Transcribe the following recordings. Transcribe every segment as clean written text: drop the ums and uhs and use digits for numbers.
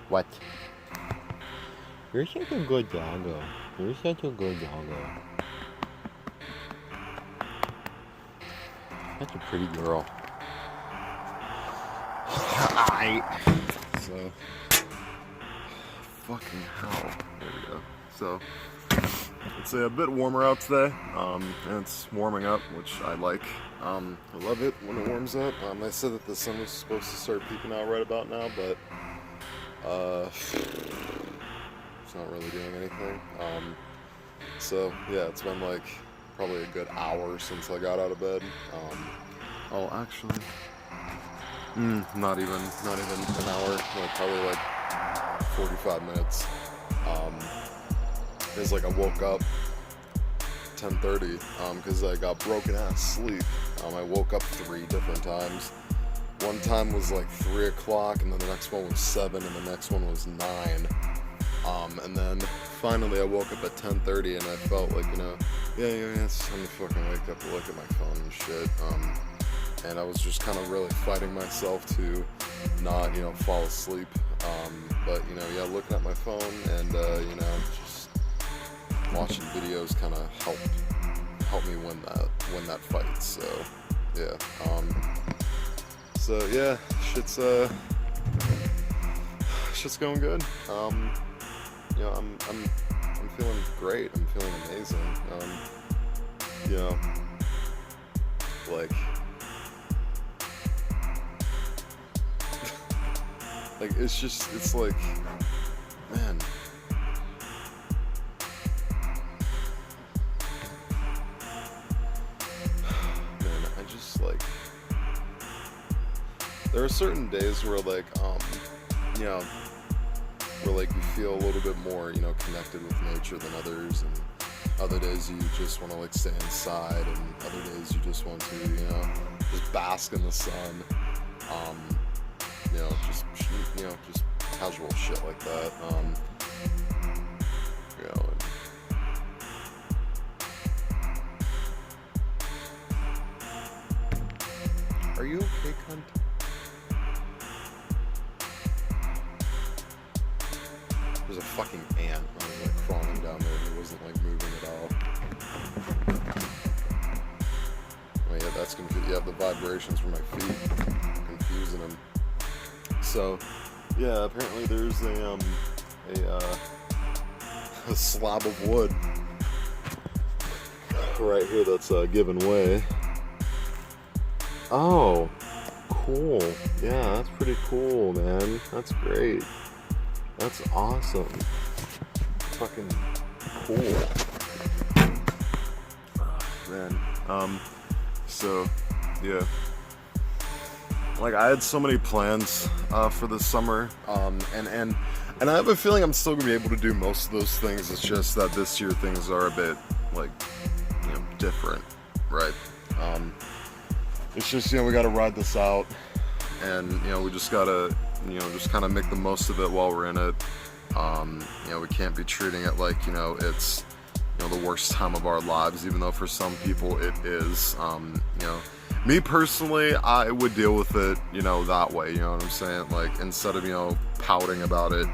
What? You're such a good doggo. You're such a good doggo. Such a pretty girl. So, fucking hell. There we go. So, it's a bit warmer out today, and it's warming up, which I like. I love it when it warms up. They said that the sun was supposed to start peeking out right about now, but it's not really doing anything. So yeah, it's been like probably a good hour since I got out of bed. Oh, actually, not even an hour. Like probably like 45 minutes. It's like I woke up 10:30 because I got broken ass sleep. I woke up 3 different times. One time was like 3 o'clock, and then the next one was 7, and the next one was 9. And then finally I woke up at 10:30, and I felt like, yeah, it's time to fucking wake up and look at my phone and shit. And I was just kind of really fighting myself to not, fall asleep. But yeah, looking at my phone and just watching videos kind of help me win that fight. So yeah. So yeah, shit's going good. I'm feeling great. I'm feeling amazing. Like it's like, man. There are certain days where like where like you feel a little bit more connected with nature than others, and other days you just want to like stay inside, and other days you just want to just bask in the sun, just casual shit like that. Are you okay, cunt? There's a fucking ant. I was like crawling down there, and it wasn't like moving at all. Oh yeah, that's confusing. Yeah, the vibrations from my feet confusing them. So yeah, apparently there's a slab of wood right here that's giving way. Oh, cool. Yeah, that's pretty cool, man. That's great. That's awesome. Fucking cool. Man. So, yeah. Like, I had so many plans for this summer, and I have a feeling I'm still gonna be able to do most of those things. It's just that this year things are a bit, like, different, right? It's just, we gotta ride this out, and, we just gotta, just kind of make the most of it while we're in it. We can't be treating it like, it's, the worst time of our lives, even though for some people it is. Me personally, I would deal with it, that way, you know what I'm saying? Like, instead of, pouting about it,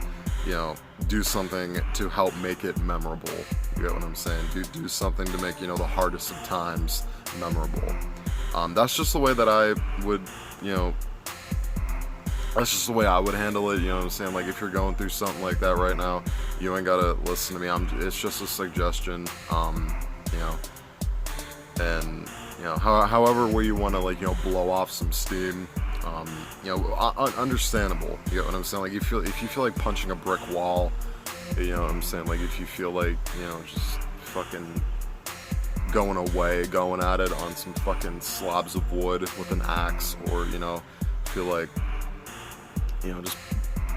do something to help make it memorable. You get what I'm saying? Do something to make, the hardest of times memorable. That's just the way that I would, that's just the way I would handle it, you know what I'm saying? Like, if you're going through something like that right now, you ain't gotta listen to me. It's just a suggestion, and, however way you want to, like, blow off some steam, understandable, you know what I'm saying? Like, if you feel like punching a brick wall, you know what I'm saying? Like, if you feel like, just fucking going at it on some fucking slabs of wood with an axe, or, feel like, just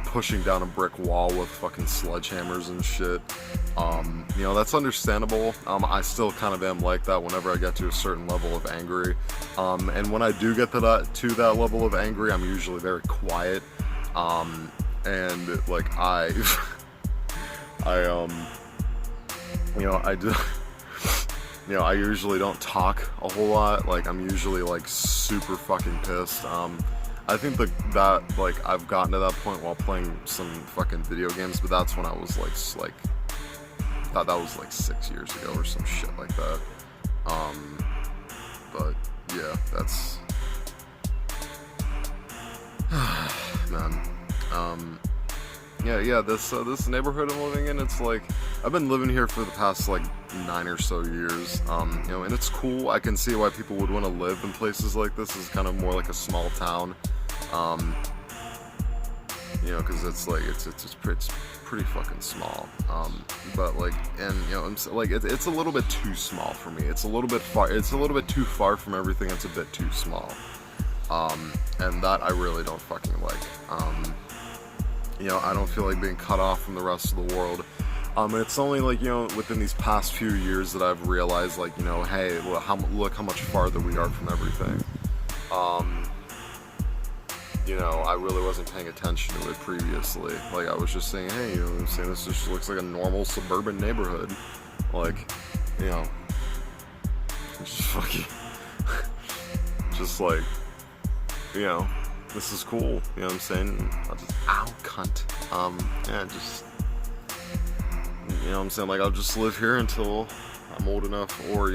pushing down a brick wall with fucking sledgehammers and shit, that's understandable. I still kind of am like that whenever I get to a certain level of angry, and when I do get to that level of angry, I'm usually very quiet, and like I do. I usually don't talk a whole lot. Like, I'm usually like super fucking pissed. I think that like I've gotten to that point while playing some fucking video games, but that's when I was like that was like 6 years ago or some shit like that. But yeah, that's man. Yeah. This neighborhood I'm living in, it's like I've been living here for the past like 9 or so years. And it's cool. I can see why people would want to live in places like this. It's kind of more like a small town. Because it's like it's pretty fucking small. But like, and like it's a little bit too small for me. It's a little bit far. It's a little bit too far from everything. It's a bit too small. And that I really don't fucking like. I don't feel like being cut off from the rest of the world. And it's only like, within these past few years that I've realized, like, hey, look how much farther we are from everything. I really wasn't paying attention to it previously. Like, I was just saying, hey, I'm saying, this just looks like a normal suburban neighborhood. Like, just fucking, just like, this is cool. You know what I'm saying? I'll just, ow, cunt. Just, what I'm saying? Like, I'll just live here until I'm old enough or,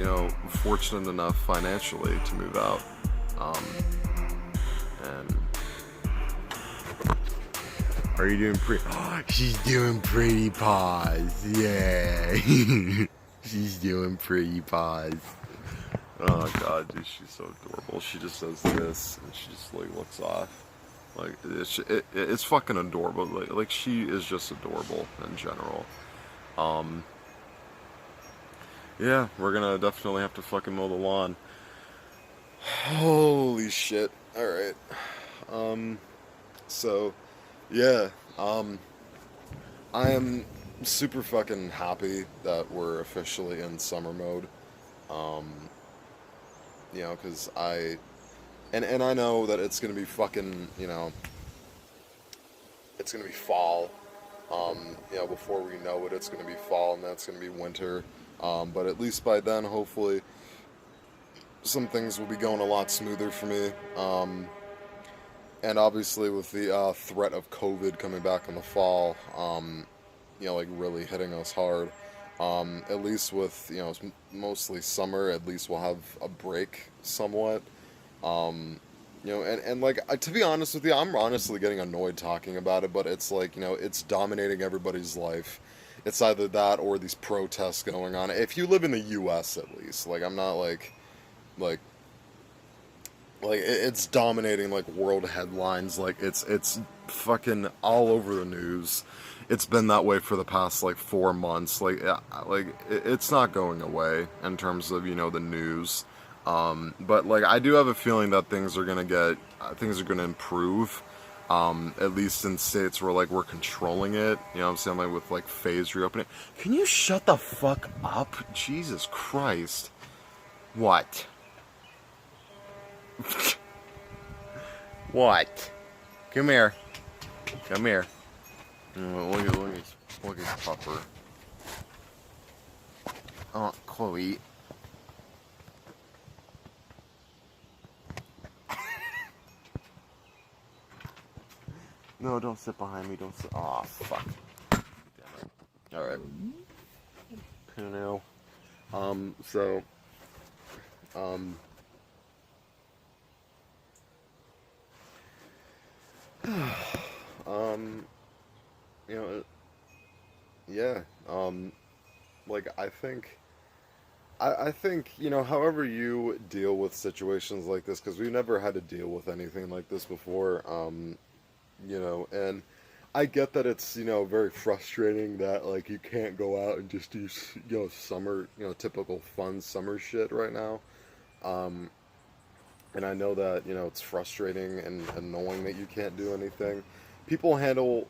fortunate enough financially to move out. And are you doing pretty? Oh, she's doing pretty paws. Yeah. She's doing pretty paws. Oh god, dude, she's so adorable. She just does this and she just like looks off. Like it's fucking adorable. Like she is just adorable in general. Yeah, we're gonna definitely have to fucking mow the lawn. Holy shit. Alright. So yeah, I am super fucking happy that we're officially in summer mode. Because and I know that it's gonna be fucking, it's gonna be fall. Before we know it, it's gonna be fall, and that's gonna be winter. But at least by then, hopefully, some things will be going a lot smoother for me. And obviously, with the threat of COVID coming back in the fall, like really hitting us hard. At least with, mostly summer, at least we'll have a break somewhat. And like, to be honest with you, I'm honestly getting annoyed talking about it, but it's like, it's dominating everybody's life. It's either that or these protests going on. If you live in the U.S. at least, like, I'm not like it's dominating like world headlines. Like it's fucking all over the news. It's been that way for the past like 4 months. It's not going away in terms of the news. But like I do have a feeling that things are gonna improve. At least in states where like we're controlling it. You know what I'm saying? Like with like phase reopening. Can you shut the fuck up? Jesus Christ. What? What? Come here. Come here. Look at Pupper. Oh, Chloe. No, don't sit behind me. Don't sit. Aw, fuck. Damn it. Alright. Puno. So. Yeah. Like, I think, however you deal with situations like this, because we've never had to deal with anything like this before, and I get that it's, very frustrating that, like, you can't go out and just do, summer, typical fun summer shit right now. And I know that, it's frustrating and annoying that you can't do anything. People handle,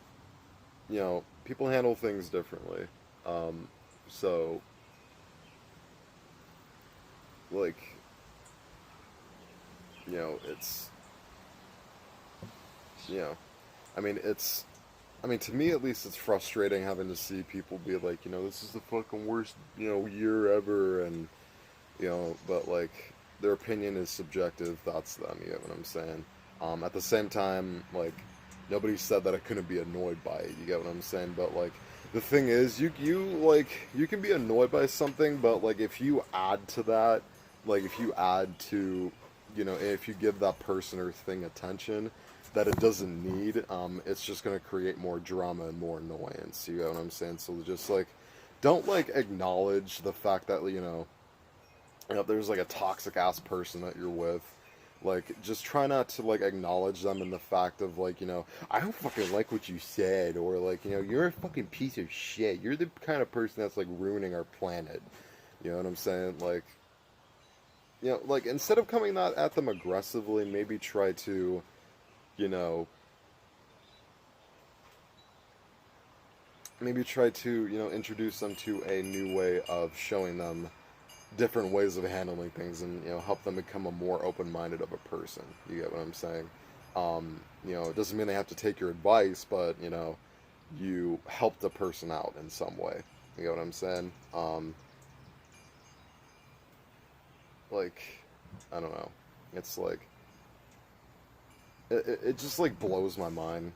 people handle things differently. So, like, it's, to me at least, it's frustrating having to see people be like, this is the fucking worst, year ever, and, but, like, their opinion is subjective, that's them, you get what I'm saying? At the same time, like, nobody said that I couldn't be annoyed by it. You get what I'm saying? But like, the thing is, you can be annoyed by something, but like if you add to that, like if you add to, if you give that person or thing attention that it doesn't need, it's just gonna create more drama and more annoyance. You get what I'm saying? So just like, don't like acknowledge the fact that there's like a toxic ass person that you're with. Like, just try not to like acknowledge them in the fact of like, I don't fucking like what you said, or like, you're a fucking piece of shit. You're the kind of person that's like ruining our planet. You know what I'm saying? Like, like instead of coming at them aggressively, maybe try to, you know, introduce them to a new way of showing them different ways of handling things, and help them become a more open-minded of a person. You get what I'm saying? It doesn't mean they have to take your advice, but you help the person out in some way. You get what I'm saying? Like, I don't know. It's like it just like blows my mind,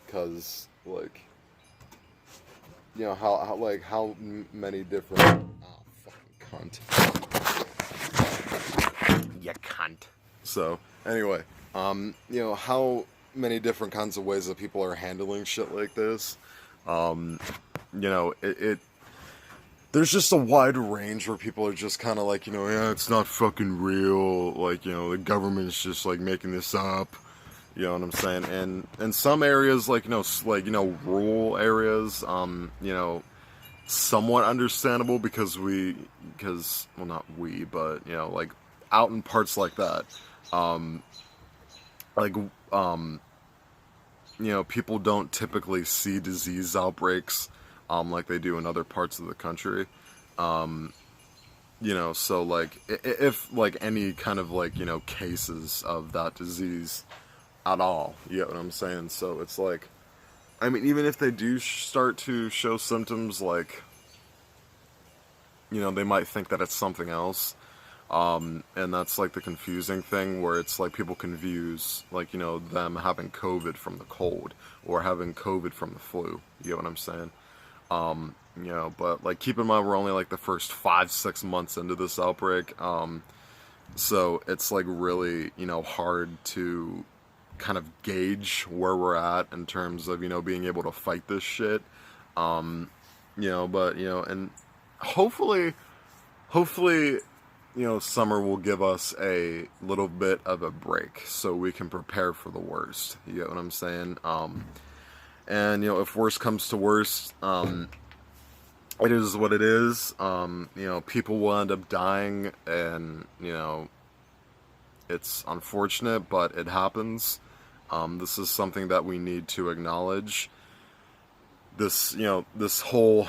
because like how many different cunt. You cunt. So, anyway, how many different kinds of ways that people are handling shit like this. There's just a wide range where people are just kind of like, yeah, it's not fucking real. Like, the government's just like making this up. You know what I'm saying? And in some areas, like, rural areas, somewhat understandable because well, not we, but like out in parts like that, like people don't typically see disease outbreaks like they do in other parts of the country. So like if like any kind of like cases of that disease at all, you get what I'm saying? So it's like, I mean, even if they do start to show symptoms, like, they might think that it's something else. And that's like the confusing thing, where it's like people confuse, like, them having COVID from the cold or having COVID from the flu. You get what I'm saying? But like, keep in mind, we're only like the first 5-6 months into this outbreak. So it's like really, hard to kind of gauge where we're at in terms of, being able to fight this shit. And hopefully, summer will give us a little bit of a break so we can prepare for the worst. You get what I'm saying? And, if worst comes to worst, it is what it is. People will end up dying, and, it's unfortunate, but it happens. This is something that we need to acknowledge. This whole,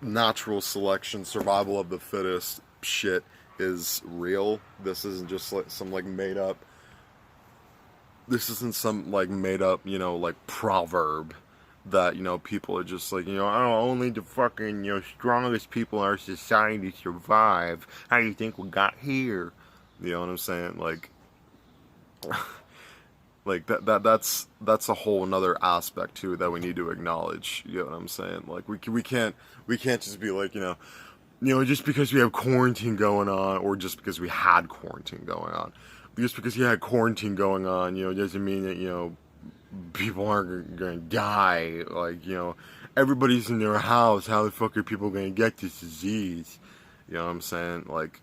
natural selection, survival of the fittest shit is real. This isn't just like some like made up. This isn't some like made up, like proverb that, people are just like, only the fucking, strongest people in our society survive. How do you think we got here? You know what I'm saying? Like, like that's a whole another aspect too that we need to acknowledge. You know what I'm saying? Like, we can't just be like, just because we have quarantine going on, or just because we had quarantine going on. Just because you had quarantine going on, doesn't mean that, people aren't gonna die. Like, everybody's in their house. How the fuck are people gonna get this disease? You know what I'm saying? Like,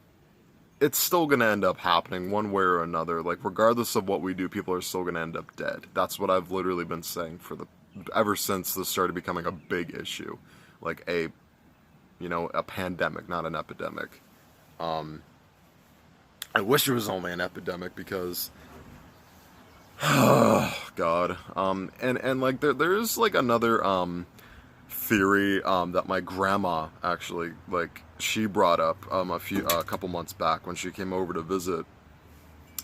it's still gonna end up happening one way or another. Like, regardless of what we do, people are still gonna end up dead. That's what I've literally been saying ever since this started becoming a big issue. Like a pandemic, not an epidemic. I wish it was only an epidemic, because God. And like there's like another theory that my grandma actually, like, she brought up a couple months back when she came over to visit.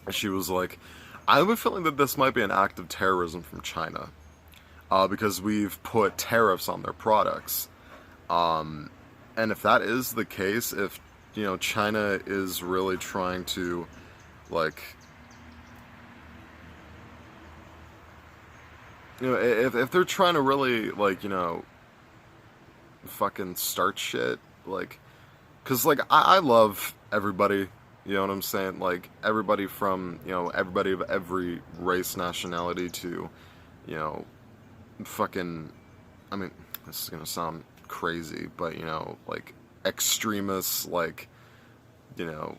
She was like, I have a feeling that this might be an act of terrorism from China, because we've put tariffs on their products. And if that is the case, if China is really trying to, like, you know, if they're trying to really, like, you know, fucking start shit, like, because, like, I love everybody, you know what I'm saying? Like, everybody from, you know, everybody of every race, nationality to, you know, fucking, I mean, this is gonna sound crazy, but, you know, like, extremists, you know,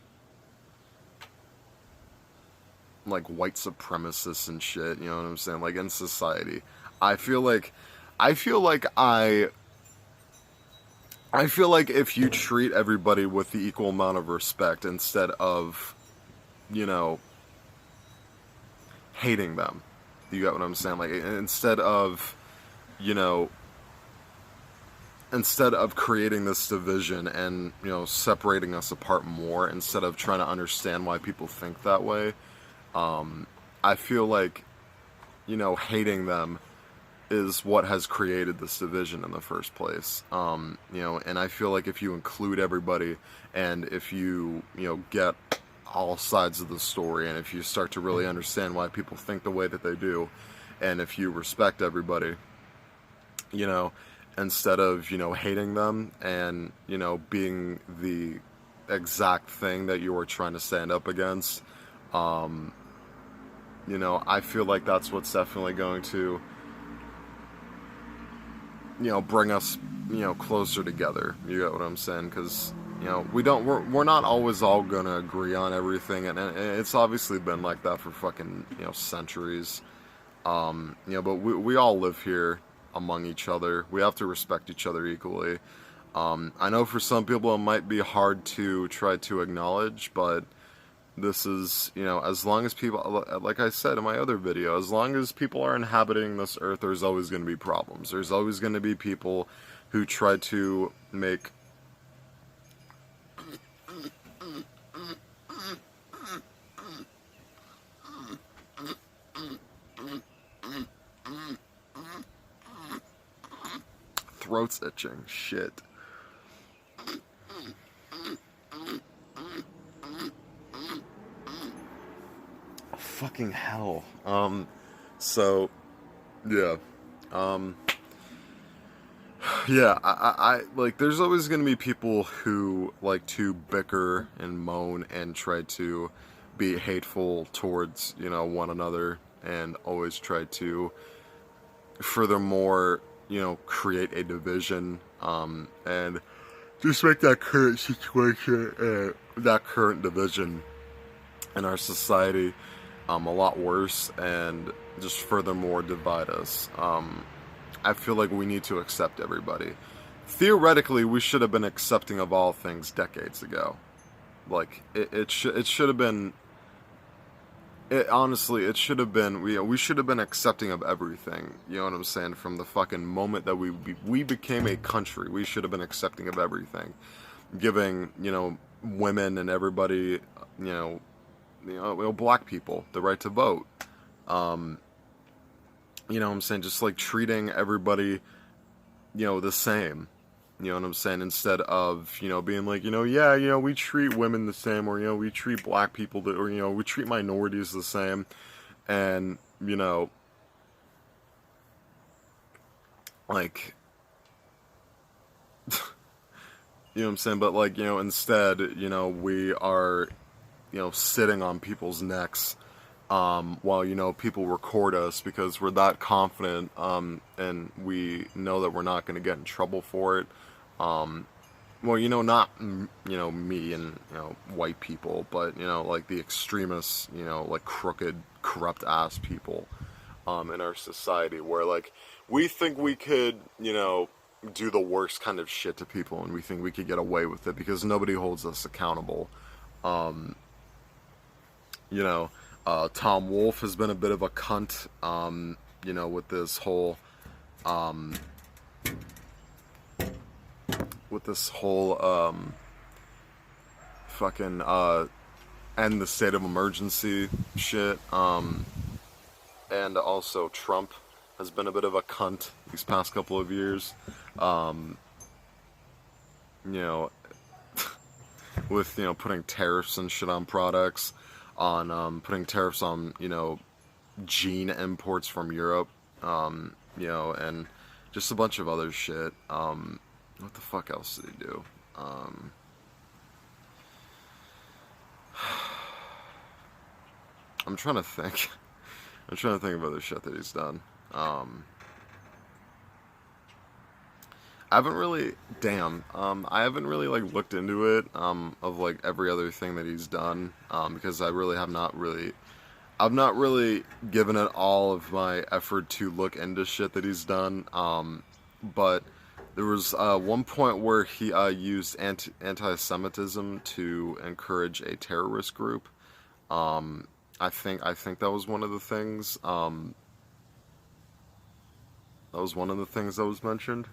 like white supremacists and shit, you know what I'm saying? Like, in society. I feel like, I feel like I feel like if you treat everybody with the equal amount of respect instead of, you know, hating them, you get what I'm saying? Like, instead of, you know, instead of creating this division and, you know, separating us apart more, instead of trying to understand why people think that way, I feel like, you know, hating them is what has created this division in the first place. You know, and I feel like if you include everybody and if you know, get all sides of the story and if you start to really understand why people think the way that they do and if you respect everybody, you know, instead of, you know, hating them and, you know, being the exact thing that you are trying to stand up against, you know, I feel like that's what's definitely going to, you know, bring us, you know, closer together. You get what I'm saying? Because, you know, we're not always all gonna agree on everything, and it's obviously been like that for fucking, you know, centuries. You know, but we all live here among each other. We have to respect each other equally. I know for some people it might be hard to try to acknowledge, but this is, you know, as long as people, like I said in my other video, as long as people are inhabiting this earth, there's always going to be problems. There's always going to be people who try to make throats itching. Shit. Fucking hell. So, yeah. Yeah, I like, there's always going to be people who like to bicker and moan and try to be hateful towards, you know, one another and always try to, furthermore, you know, create a division, and just make that current situation, that current division in our society, a lot worse and just furthermore divide us. I feel like we need to accept everybody. Theoretically, we should have been accepting of all things decades ago. Like, it should have been. Honestly, it should have been. We should have been accepting of everything. You know what I'm saying? From the fucking moment that we became a country, we should have been accepting of everything, giving, you know, women and everybody, black people the right to vote. You know what I'm saying? Just like treating everybody, you know, the same. You know what I'm saying? Instead of, you know, being like, you know, yeah, you know, we treat women the same, or, you know, we treat black people, or, you know, we treat minorities the same. And, you know, like, you know what I'm saying? But, like, you know, instead, you know, we are, you know, sitting on people's necks, while, you know, people record us because we're that confident, and we know that we're not going to get in trouble for it. Well, you know, not, you know, me and, you know, white people, but, you know, like the extremists, you know, like crooked, corrupt ass people, in our society, where, like, we think we could, you know, do the worst kind of shit to people, and we think we could get away with it because nobody holds us accountable. You know, Tom Wolfe has been a bit of a cunt, you know, with this whole, fucking, end the state of emergency shit, and also Trump has been a bit of a cunt these past couple of years, you know, with, you know, putting tariffs and shit on products, on, putting tariffs on, you know, gene imports from Europe, And just a bunch of other shit. What the fuck else did he do? I'm trying to think. I'm trying to think of other shit that he's done. I haven't really, I haven't really like looked into it, of like every other thing that he's done, because I really have not really, I've not really given it all of my effort to look into shit that he's done. But there was one point where he used anti-Semitism to encourage a terrorist group. I think that was one of the things. That was one of the things that was mentioned.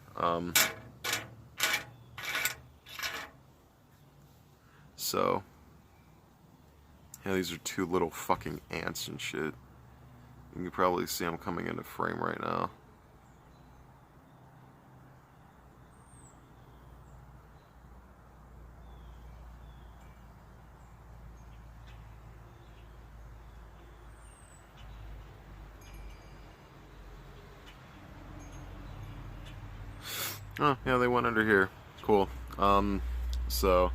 So, yeah, these are two little fucking ants and shit. You can probably see them coming into frame right now. Oh, yeah, they went under here. Cool. So,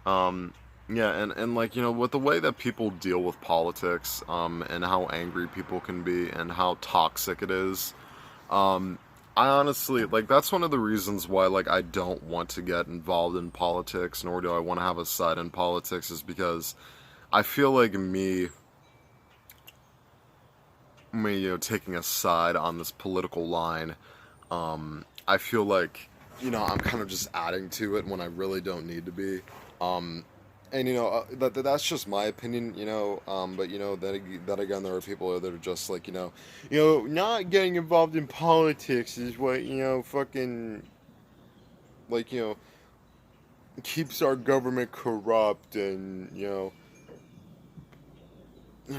yeah, and like, with the way that people deal with politics, and how angry people can be and how toxic it is, I honestly, like, that's one of the reasons why, like, I don't want to get involved in politics, nor do I want to have a side in politics, is because I feel like taking a side on this political line, I feel like, I'm kind of just adding to it when I really don't need to be. Um, and that's just my opinion, but that again, there are people that are just like, not getting involved in politics is what, fucking, like, keeps our government corrupt, and,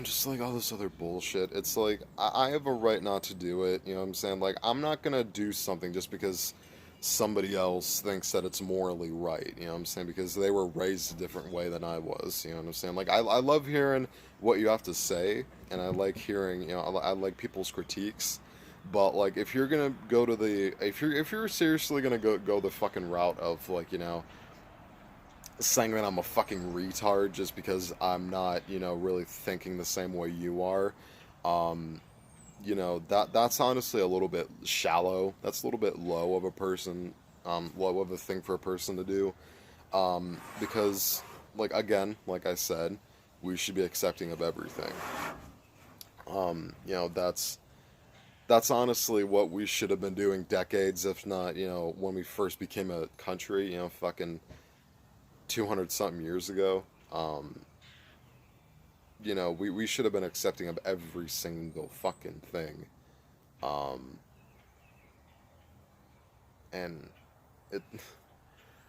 just like all this other bullshit. It's like, I have a right not to do it, you know what I'm saying? Like, I'm not gonna do something just because somebody else thinks that it's morally right, you know what I'm saying? Because they were raised a different way than I was, you know what I'm saying? Like, I love hearing what you have to say, and I like hearing, I like people's critiques. But like, if you're gonna go to the, if you're seriously gonna go the fucking route of, like, saying that I'm a fucking retard just because I'm not, really thinking the same way you are, um, that's honestly a little bit shallow. That's a little bit low of a person, low of a thing for a person to do. Because, like, again, like I said, we should be accepting of everything. That's honestly what we should have been doing decades, if not, when we first became a country, fucking 200 something years ago. We should have been accepting of every single fucking thing. Um, and it,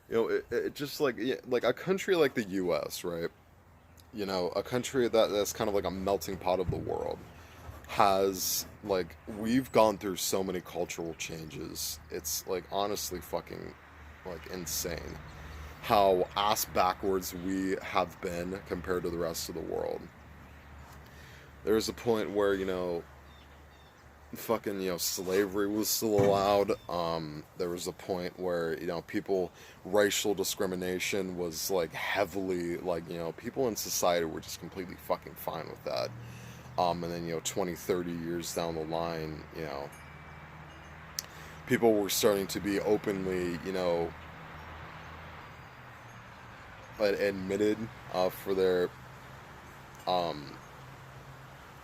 it just like, yeah, like a country like the U.S., right? A country that's kind of like a melting pot of the world has, like, we've gone through so many cultural changes. It's like honestly fucking like insane how ass backwards we have been compared to the rest of the world. There was a point where, fucking, slavery was still allowed. There was a point where, people, racial discrimination was like heavily, like, people in society were just completely fucking fine with that. And then, 20, 30 years down the line, people were starting to be openly, admitted, for their, um,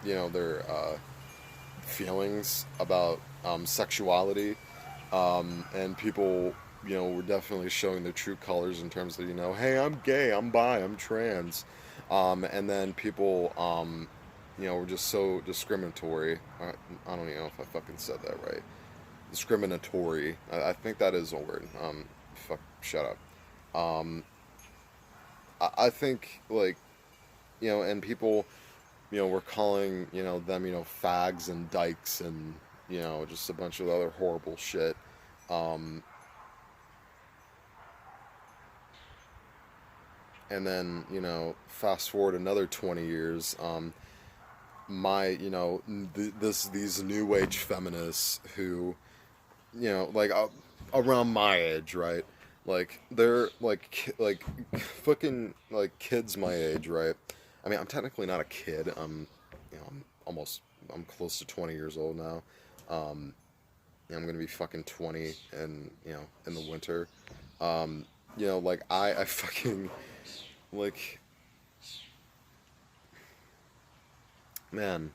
their feelings about, sexuality, and people, were definitely showing their true colors in terms of, hey, I'm gay, I'm bi, I'm trans, and then people, were just so discriminatory. I don't even know if I fucking said that right. Discriminatory. I think that is a word. Fuck, shut up. I think, like, and people, were calling, them, fags and dykes and, just a bunch of other horrible shit. Um, and then, fast forward another 20 years, these new age feminists who, like around my age, right? Like they're like fucking like kids my age, right? I mean, I'm technically not a kid. I'm close to 20 years old now. Um, I'm gonna be fucking 20 in the winter. Like I fucking like man.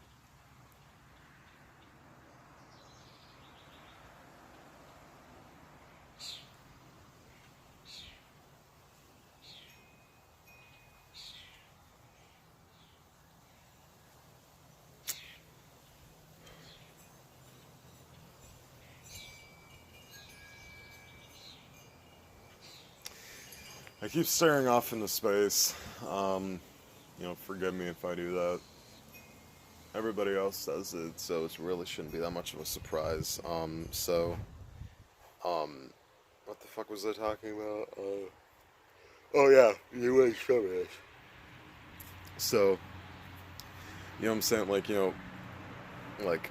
I keep staring off into space. Forgive me if I do that. Everybody else does it, so it really shouldn't be that much of a surprise. What the fuck was I talking about? Oh yeah, you age feminist. So, you know what I'm saying? Like, like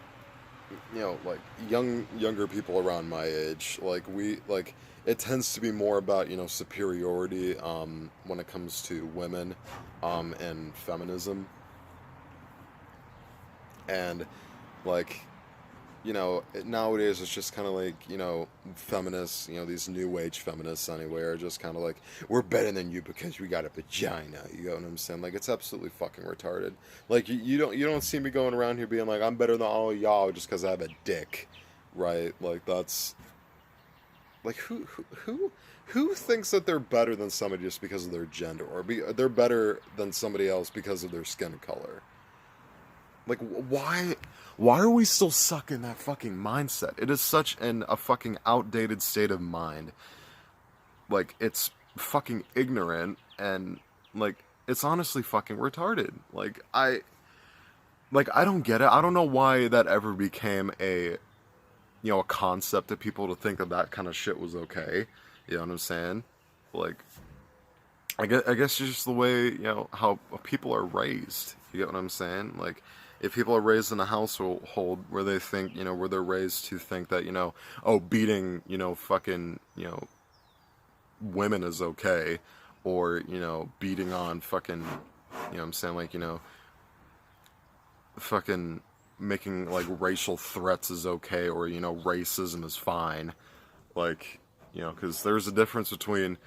younger people around my age, it tends to be more about, superiority, when it comes to women, and feminism. And, like, nowadays it's just kind of like, feminists, these new age feminists anyway, are just kind of like, we're better than you because we got a vagina. You know what I'm saying? Like, it's absolutely fucking retarded. Like, you don't see me going around here being like, I'm better than all y'all just because I have a dick, right? Like, that's like, who thinks that they're better than somebody just because of their gender, or they're better than somebody else because of their skin color? Like, why are we still stuck in that fucking mindset? It is such a fucking outdated state of mind. Like, it's fucking ignorant, and, like, it's honestly fucking retarded. I don't get it. I don't know why that ever became a concept to people to think that that kind of shit was okay. You know what I'm saying? Like, I guess it's just the way, how people are raised. You get what I'm saying? Like, if people are raised in a household where they think, where they're raised to think that, beating, fucking, women is okay, or, beating on fucking, what I'm saying, like, fucking making, like, racial threats is okay, or, racism is fine. Like, because there's a difference between,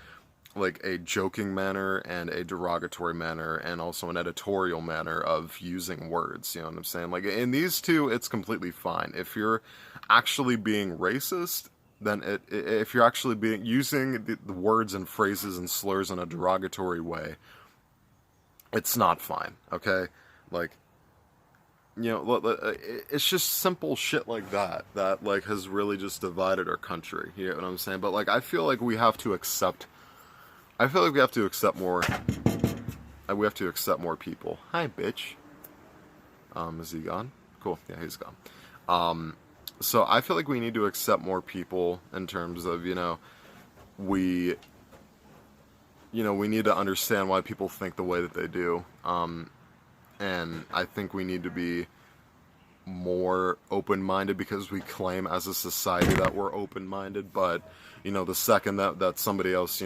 like, a joking manner and a derogatory manner, and also an editorial manner of using words. You know what I'm saying? Like, in these two, it's completely fine. If you're actually being racist, then if you're actually using the words and phrases and slurs in a derogatory way, it's not fine. Okay, like, it's just simple shit like that like has really just divided our country. You know what I'm saying? But, like, I feel like we have to accept more. We have to accept more people. Hi, bitch. Is he gone? Cool. Yeah, he's gone. So I feel like we need to accept more people in terms of, we need to understand why people think the way that they do. And I think we need to be more open-minded, because we claim as a society that we're open-minded, but, the second that somebody else,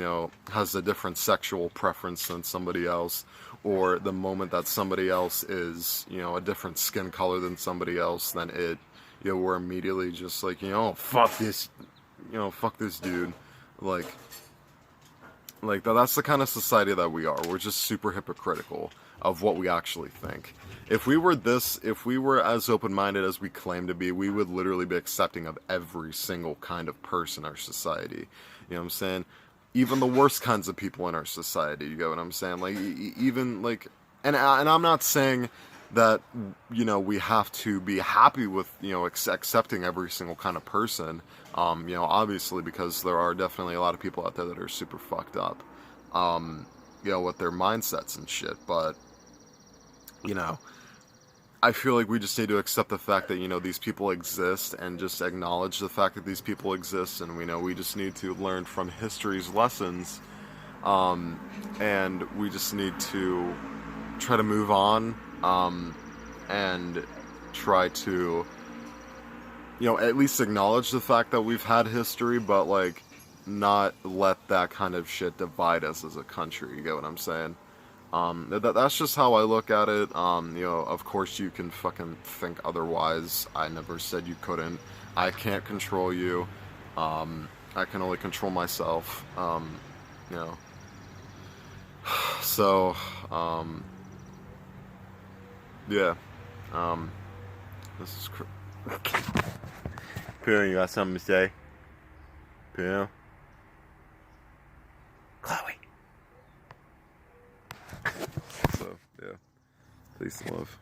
has a different sexual preference than somebody else, or the moment that somebody else is, a different skin color than somebody else, then we're immediately just like, fuck this, fuck this dude. Like that's the kind of society that we are. We're just super hypocritical of what we actually think. If we were as open-minded as we claim to be, we would literally be accepting of every single kind of person in our society. You know what I'm saying? Even the worst kinds of people in our society. You get what I'm saying? Like, even, like, and I'm not saying that, we have to be happy with, accepting every single kind of person. Obviously, because there are definitely a lot of people out there that are super fucked up, with their mindsets and shit. But, I feel like we just need to accept the fact that, these people exist, and just acknowledge the fact that these people exist, and we just need to learn from history's lessons, and we just need to try to move on, and try to, you know, at least acknowledge the fact that we've had history, but like not let that kind of shit divide us as a country. You get what I'm saying? That's just how I look at it. You know, of course you can fucking think otherwise. I never said you couldn't. I can't control you. I can only control myself. You know. So, yeah. This is Pam, you got something to say? Pam? Chloe. So, yeah. Peace and love.